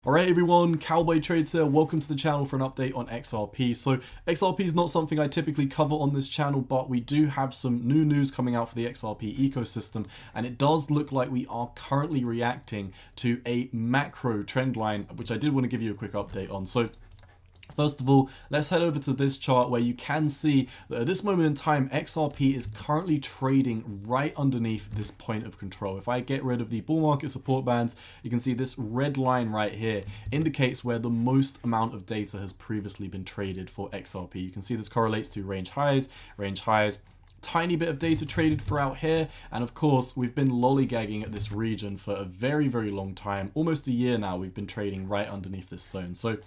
Alright everyone, Cowboy Trades here, welcome to the channel for an update on XRP. So XRP is not something I typically cover on this channel, but we do have some new news coming out for the XRP ecosystem, and it does look like we are currently reacting to a macro trend line, which I did want to give you a quick update on. So first of all, let's head over to this chart where you can see that at this moment in time, XRP is currently trading right underneath this point of control. If I get rid of the bull market support bands, you can see this red line right here indicates where the most amount of data has previously been traded for XRP. You can see this correlates to range highs, tiny bit of data traded throughout here, and of course we've been lollygagging at this region for a very long time. Almost a year now we've been trading right underneath this zone. So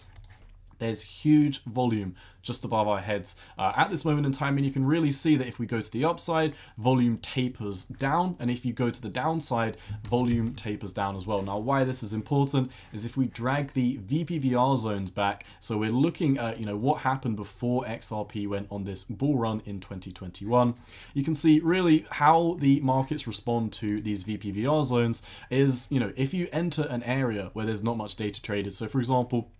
there's huge volume just above our heads at this moment in time, and you can really see that if we go to the upside, volume tapers down, and if you go to the downside, volume tapers down as well. Now, why this is important is if we drag the VPVR zones back, so we're looking at what happened before XRP went on this bull run in 2021, you can see really how the markets respond to these VPVR zones is, if you enter an area where there's not much data traded, so for example,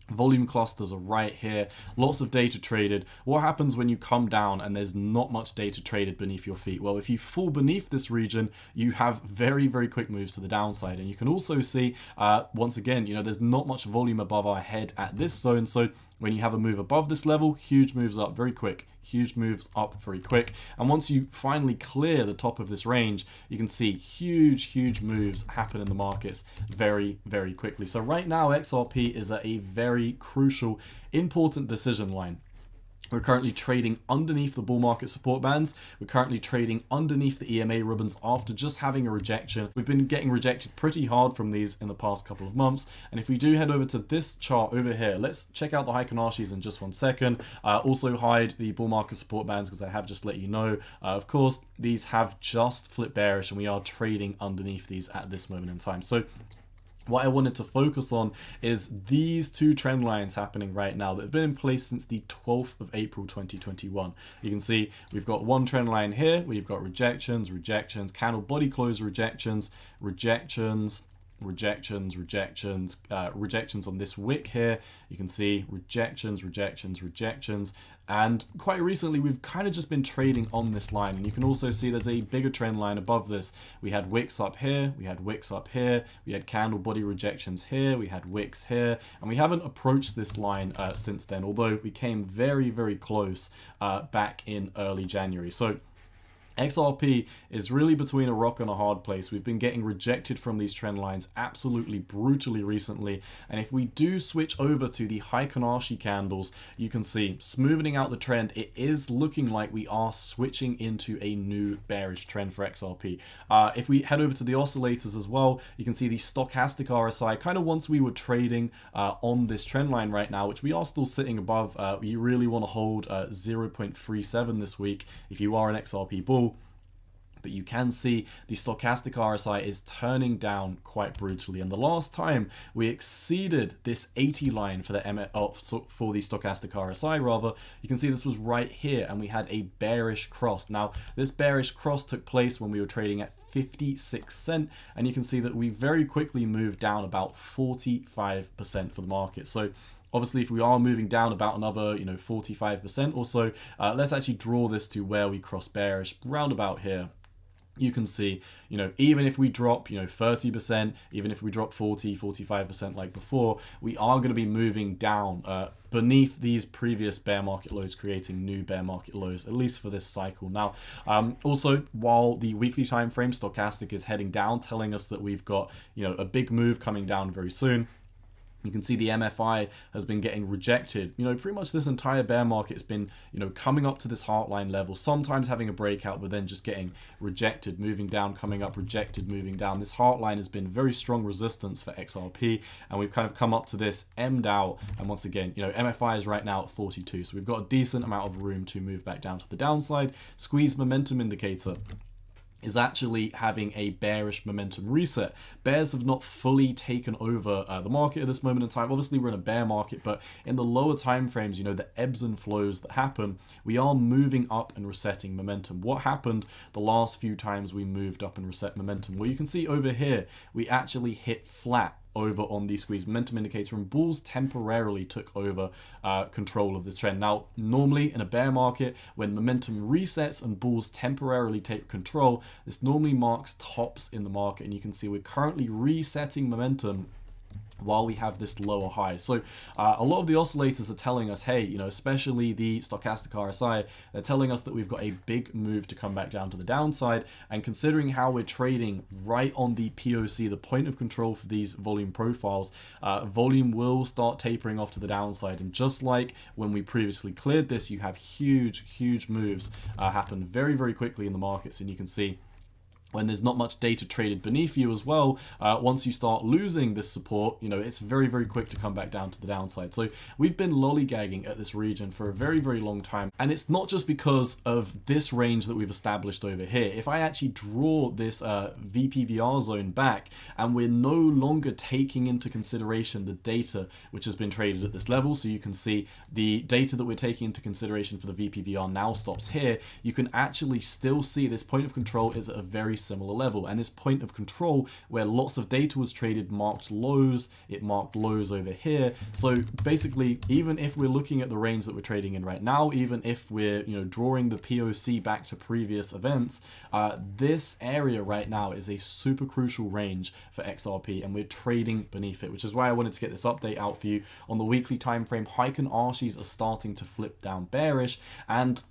volume clusters are right here, lots of data traded. What happens when you come down and there's not much data traded beneath your feet? Well, if you fall beneath this region, you have very quick moves to the downside. And you can also see, once again, there's not much volume above our head at this zone. So when you have a move above this level, huge moves up very quick. Huge moves up very quick. And once you finally clear the top of this range, you can see huge moves happen in the markets very quickly. So right now, XRP is at a very crucial, important decision line. We're currently trading underneath the bull market support bands. We're currently trading underneath the EMA ribbons after just having a rejection. We've been getting rejected pretty hard from these in the past couple of months. And if we do head over to this chart over here, let's check out the Heikin-Ashis in just 1 second. Also hide the bull market support bands because I have just let you know. Of course, these have just flipped bearish and we are trading underneath these at this moment in time. So what I wanted to focus on is these two trend lines happening right now that have been in place since the 12th of April 2021. You can see we've got one trend line here, we've got rejections, candle body close rejections on this wick here. You can see rejections, and quite recently we've kind of just been trading on this line, and you can also see there's a bigger trend line above this. We had wicks up here, we had candle body rejections here, we had wicks here, and we haven't approached this line since then, although we came very close back in early January. So XRP is really between a rock and a hard place. We've been getting rejected from these trend lines absolutely brutally recently. And if we do switch over to the Heikin-Ashi candles, you can see smoothing out the trend. It is looking like we are switching into a new bearish trend for XRP. If we head over to the oscillators as well, you can see the stochastic RSI kind of once we were trading on this trend line right now, which we are still sitting above. You really want to hold 0.37 this week if you are an XRP bull. But you can see the stochastic RSI is turning down quite brutally. And the last time we exceeded this 80 line for the for the stochastic RSI rather, you can see this was right here, and we had a bearish cross. Now, this bearish cross took place when we were trading at 56 cents, and you can see that we very quickly moved down about 45% for the market. So obviously, if we are moving down about another, 45% or so, let's actually draw this to where we cross bearish, round about here. You can see, even if we drop, 30%, even if we drop 45% like before, we are going to be moving down beneath these previous bear market lows, creating new bear market lows, at least for this cycle. Now, also, while the weekly time frame stochastic is heading down, telling us that we've got, a big move coming down very soon, you can see the MFI has been getting rejected. Pretty much this entire bear market has been, coming up to this heartline level, sometimes having a breakout, but then just getting rejected, moving down, coming up, rejected, moving down. This heartline has been very strong resistance for XRP, and we've kind of come up to this M'd out. And once again, MFI is right now at 42. So we've got a decent amount of room to move back down to the downside. Squeeze momentum indicator is actually having a bearish momentum reset. Bears have not fully taken over the market at this moment in time. Obviously, we're in a bear market, but in the lower time frames, the ebbs and flows that happen, we are moving up and resetting momentum. What happened the last few times we moved up and reset momentum? Well, you can see over here, we actually hit flat over on the squeeze momentum indicator, and bulls temporarily took over control of the trend. Now, normally in a bear market, when momentum resets and bulls temporarily take control, this normally marks tops in the market, and you can see we're currently resetting momentum while we have this lower high. So a lot of the oscillators are telling us, hey, especially the stochastic RSI, they're telling us that we've got a big move to come back down to the downside. And considering how we're trading right on the POC, the point of control for these volume profiles, volume will start tapering off to the downside. And just like when we previously cleared this, you have huge moves happen very, very quickly in the markets. And you can see when there's not much data traded beneath you as well, once you start losing this support, it's very, very quick to come back down to the downside. So we've been lollygagging at this region for a very, very long time. And it's not just because of this range that we've established over here. If I actually draw this VPVR zone back, and we're no longer taking into consideration the data which has been traded at this level, so you can see the data that we're taking into consideration for the VPVR now stops here, you can actually still see this point of control is at a very similar level, and this point of control where lots of data was traded marked lows. It marked lows over here. So basically, even if we're looking at the range that we're trading in right now, even if we're drawing the POC back to previous events, this area right now is a super crucial range for XRP, and we're trading beneath it, which is why I wanted to get this update out for you. On the weekly time frame, Heikin-Ashis are starting to flip down bearish, and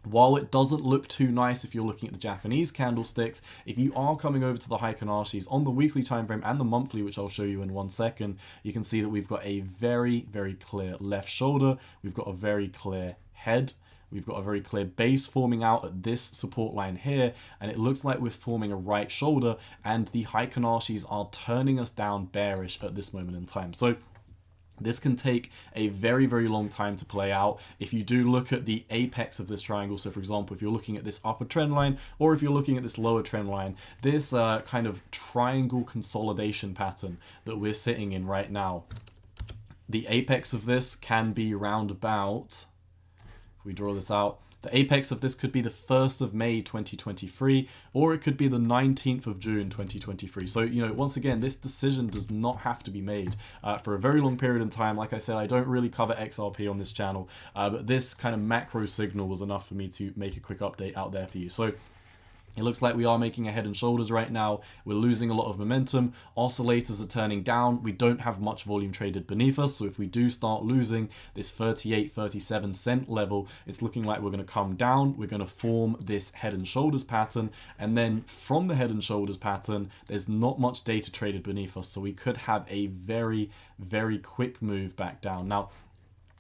while it doesn't look too nice if you're looking at the Japanese candlesticks, if you are coming over to the Heikin-Ashis on the weekly time frame and the monthly, which I'll show you in 1 second, you can see that we've got a very, very clear left shoulder. We've got a very clear head. We've got a very clear base forming out at this support line here, and it looks like we're forming a right shoulder, and the Heikin-Ashis are turning us down bearish at this moment in time. So this can take a very, very long time to play out. If you do look at the apex of this triangle, so for example, if you're looking at this upper trend line, or if you're looking at this lower trend line, this kind of triangle consolidation pattern that we're sitting in right now, the apex of this can be round about, if we draw this out, the apex of this could be the 1st of May 2023, or it could be the 19th of June 2023. So, once again, this decision does not have to be made for a very long period in time. Like I said, I don't really cover XRP on this channel, but this kind of macro signal was enough for me to make a quick update out there for you. So it looks like we are making a head and shoulders right now. We're losing a lot of momentum. Oscillators are turning down. We don't have much volume traded beneath us. So if we do start losing this 38, 37 cent level, it's looking like we're going to come down. We're going to form this head and shoulders pattern. And then from the head and shoulders pattern, there's not much data traded beneath us. So we could have a very, very quick move back down. Now,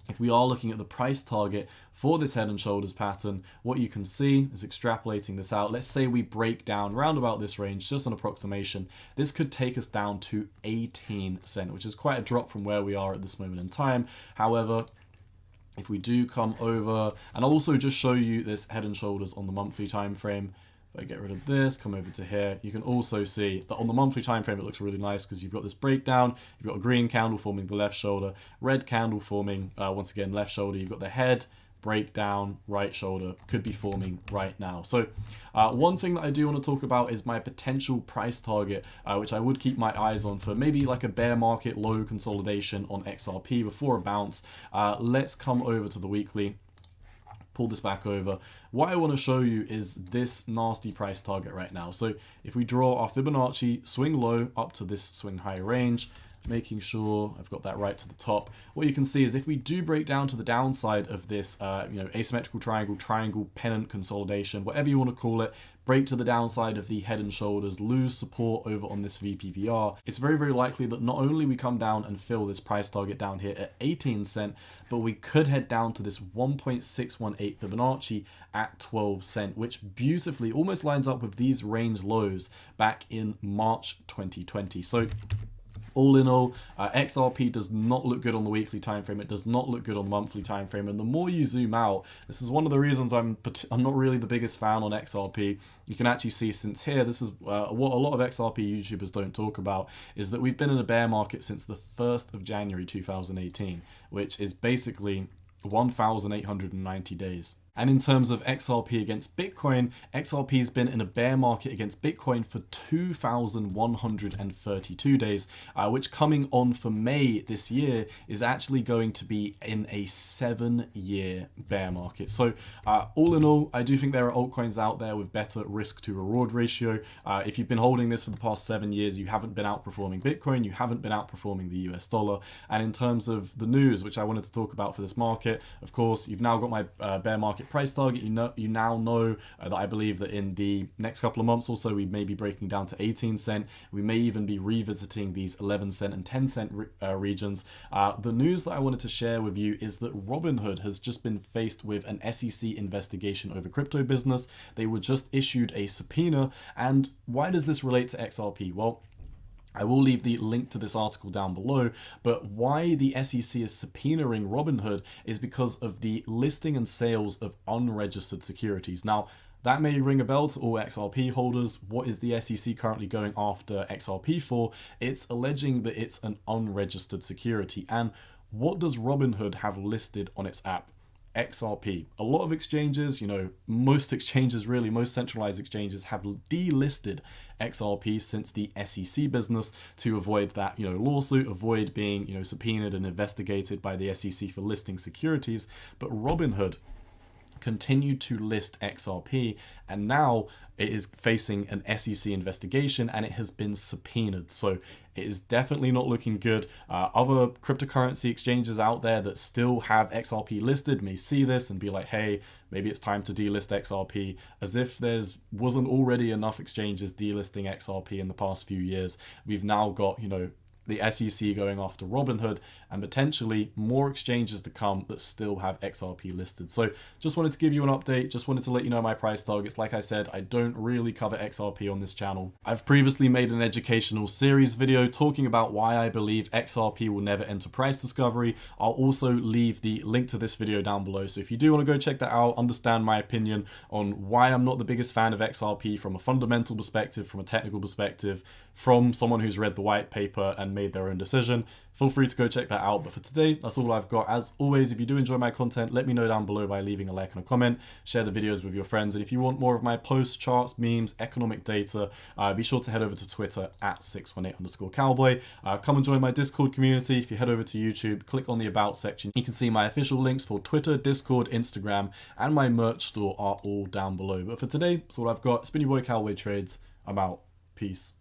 if we are looking at the price target for this head and shoulders pattern, what you can see is extrapolating this out. Let's say we break down round about this range, just an approximation. This could take us down to 18 cent, which is quite a drop from where we are at this moment in time. However, if we do come over, and I'll also just show you this head and shoulders on the monthly time frame. If I get rid of this, come over to here, you can also see that on the monthly time frame it looks really nice because you've got this breakdown, you've got a green candle forming the left shoulder, red candle forming once again left shoulder, you've got the head, breakdown, right shoulder could be forming right now. So one thing that I do want to talk about is my potential price target, which I would keep my eyes on for maybe like a bear market low consolidation on XRP before a bounce. Let's come over to the weekly. Pull this back over. What I want to show you is this nasty price target right now. So if we draw our Fibonacci swing low up to this swing high range, making sure I've got that right to the top, what you can see is if we do break down to the downside of this asymmetrical triangle pennant consolidation, whatever you want to call it, break to the downside of the head and shoulders, lose support over on this VPVR, it's very, very likely that not only we come down and fill this price target down here at 18 cent, but we could head down to this 1.618 Fibonacci at 12 cent, which beautifully almost lines up with these range lows back in March 2020. So all in all, XRP does not look good on the weekly time frame. It does not look good on the monthly time frame. And the more you zoom out, this is one of the reasons I'm not really the biggest fan on XRP. You can actually see since here, this is what a lot of XRP YouTubers don't talk about, is that we've been in a bear market since the 1st of January 2018, which is basically 1,890 days. And in terms of XRP against Bitcoin, XRP's been in a bear market against Bitcoin for 2,132 days, which coming on for May this year is actually going to be in a 7-year bear market. So all in all, I do think there are altcoins out there with better risk to reward ratio. If you've been holding this for the past 7 years, you haven't been outperforming Bitcoin, you haven't been outperforming the US dollar. And in terms of the news, which I wanted to talk about for this market, of course, you've now got my bear market price target. You now know that I believe that in the next couple of months or so, we may be breaking down to 18 cent. We may even be revisiting these 11 cent and 10 cent regions. The news that I wanted to share with you is that Robinhood has just been faced with an SEC investigation over crypto business. They were just issued a subpoena. And why does this relate to XRP? Well, I will leave the link to this article down below, but why the SEC is subpoenaing Robinhood is because of the listing and sales of unregistered securities. Now, that may ring a bell to all XRP holders. What is the SEC currently going after XRP for? It's alleging that it's an unregistered security. And what does Robinhood have listed on its app? XRP. A lot of exchanges, most exchanges really, most centralized exchanges have delisted XRP since the SEC business to avoid that, lawsuit, avoid being, subpoenaed and investigated by the SEC for listing securities. But Robinhood continued to list XRP, and now it is facing an SEC investigation and it has been subpoenaed. So it is definitely not looking good. Other cryptocurrency exchanges out there that still have XRP listed may see this and be like, hey, maybe it's time to delist XRP, as if wasn't already enough exchanges delisting XRP in the past few years. We've now got, the SEC going after Robinhood, and potentially more exchanges to come that still have XRP listed. So just wanted to give you an update, just wanted to let you know my price targets. Like I said, I don't really cover XRP on this channel. I've previously made an educational series video talking about why I believe XRP will never enter price discovery. I'll also leave the link to this video down below. So if you do want to go check that out, understand my opinion on why I'm not the biggest fan of XRP from a fundamental perspective, from a technical perspective, from someone who's read the white paper and made their own decision, feel free to go check that out. But for today, that's all I've got. As always, if you do enjoy my content, let me know down below by leaving a like and a comment, share the videos with your friends. And if you want more of my posts, charts, memes, economic data, be sure to head over to Twitter at 618_cowboy. Come and join my Discord community. If you head over to YouTube, click on the About section. You can see my official links for Twitter, Discord, Instagram, and my merch store are all down below. But for today, that's all I've got. It's been your boy Cowboy Trades. I'm out. Peace.